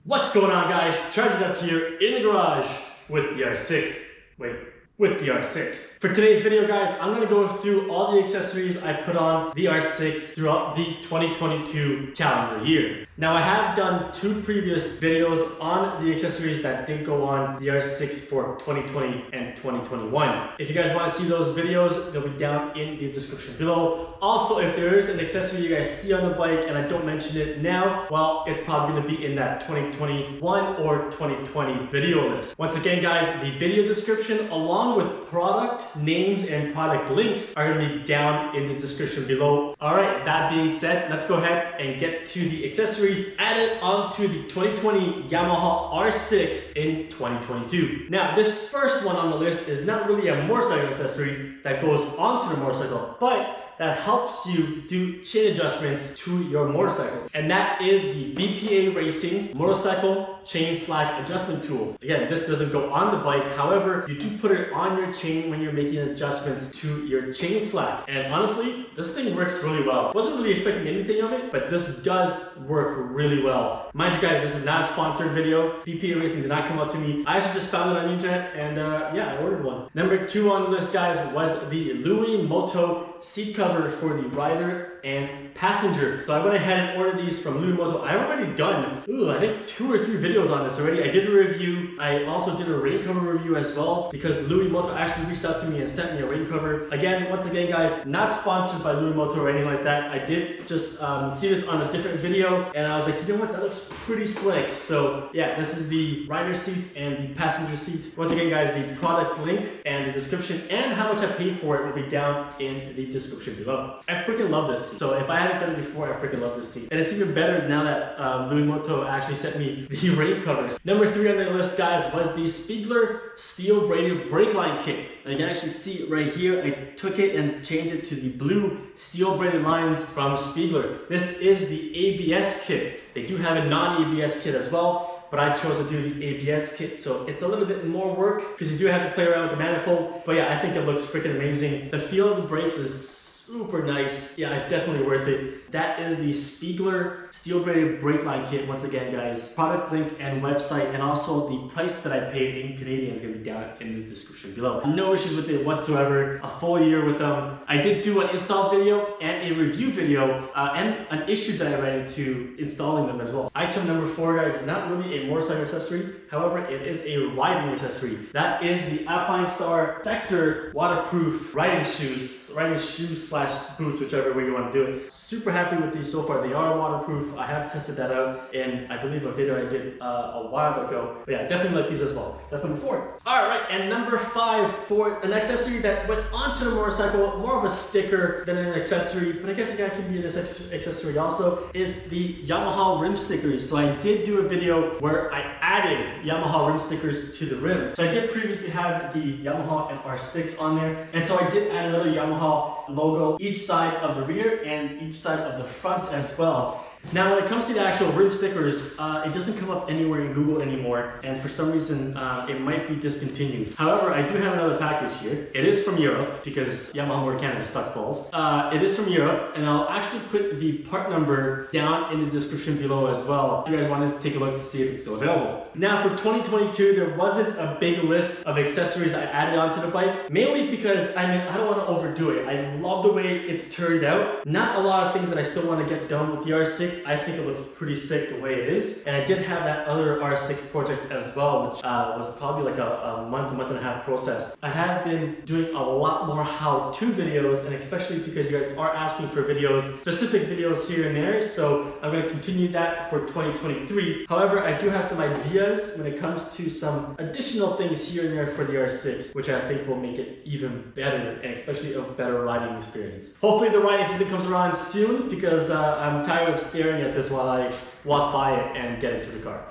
What's going on, guys? Charged up here in the garage with the R6. With the R6. For today's video, guys, I'm gonna go through all the accessories I put on the R6 throughout the 2022 calendar year. Now, I have done two previous videos on the accessories that did go on the R6 for 2020 and 2021. If you guys want to see those videos, they'll be down in the description below. Also, if there is an accessory you guys see on the bike and I don't mention it now, well, it's probably gonna be in that 2021 or 2020 video list. Once again, guys, the video description along with product names and product links are going to be down in the description below. All right, that being said, let's go ahead and get to the accessories added onto the 2020 Yamaha R6 in 2022. Now, this first one on the list is not really a motorcycle accessory that goes onto the motorcycle, but that helps you do chain adjustments to your motorcycle. And that is the BPA Racing Motorcycle Chain Slack Adjustment Tool. Again, this doesn't go on the bike. However, you do put it on your chain when you're making adjustments to your chain slack. And honestly, this thing works really well. Wasn't really expecting anything of it, but this does work really well. Mind you guys, this is not a sponsored video. BPA Racing did not come out to me. I actually just found it on the internet and yeah, I ordered one. Number 2 on the list, guys, was the Luimoto seat cover for the rider and passenger. So I went ahead and ordered these from Luimoto. I've already done, I think 2 or 3 videos on this already. I did a review. I also did a rain cover review as well because Luimoto actually reached out to me and sent me a rain cover. Once again, guys, not sponsored by Luimoto or anything like that. I did just see this on a different video and I was like, you know what, that looks pretty slick. So yeah, this is the rider seat and the passenger seat. Once again, guys, the product link and the description and how much I paid for it will be down in the description below. I freaking love this seat. So if I hadn't said it before, I freaking love this seat. And it's even better now that Luimoto actually sent me the rain covers. Number 3 on the list, guys, was the Spiegler steel braided brake line kit. And you can actually see it right here. I took it and changed it to the blue steel braided lines from Spiegler. This is the ABS kit. They do have a non-ABS kit as well, but I chose to do the ABS kit, so it's a little bit more work because you do have to play around with the manifold. But yeah, I think it looks freaking amazing. The feel of the brakes is super nice. Yeah, it's definitely worth it. That is the Spiegler steel braided brake line kit. Once again, guys, product link and website, and also the price that I paid in Canadian is going to be down in the description below. No issues with it whatsoever. A full year with them. I did do an install video and a review video and an issue that I ran into installing them as well. Item number 4, guys, is not really a motorcycle accessory. However, it is a riding accessory. That is the Alpinestars Sektor waterproof riding shoes / boots, whichever way you want to do it. Super happy with these so far. They are waterproof. I have tested that out in, I believe, a video I did a while ago. But yeah, definitely like these as well. That's number 4. All right, and number 5 for an accessory that went onto the motorcycle, more of a sticker than an accessory, but I guess it can be an accessory also, is the Yamaha Rim Stickers. So I did do a video where I added Yamaha Rim Stickers to the rim. So I did previously have the Yamaha and R6 on there, and so I did add another Yamaha logo each side of the rear and each side of the front as well. Now, when it comes to the actual rim stickers, it doesn't come up anywhere in Google anymore, and for some reason, it might be discontinued. However, I do have another package here. It is from Europe, because Yamaha Motor Canada sucks balls. It is from Europe, and I'll actually put the part number down in the description below as well, if you guys want to take a look to see if it's still available. Now, for 2022, there wasn't a big list of accessories I added onto the bike, mainly because, I don't want to overdo it. I love the way it's turned out. Not a lot of things that I still want to get done with the R6. I think it looks pretty sick the way it is. And I did have that other R6 project as well, which was probably like a month and a half process. I have been doing a lot more how-to videos, and especially because you guys are asking for videos, specific videos here and there. So I'm going to continue that for 2023. However, I do have some ideas when it comes to some additional things here and there for the R6, which I think will make it even better, and especially a better riding experience. Hopefully the riding season comes around soon, because I'm tired of staring at this while I walk by it and get into the car.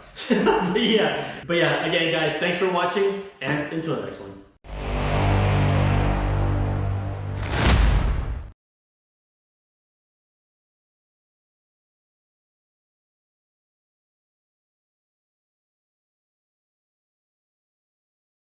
but yeah, again, guys, thanks for watching, and until the next one.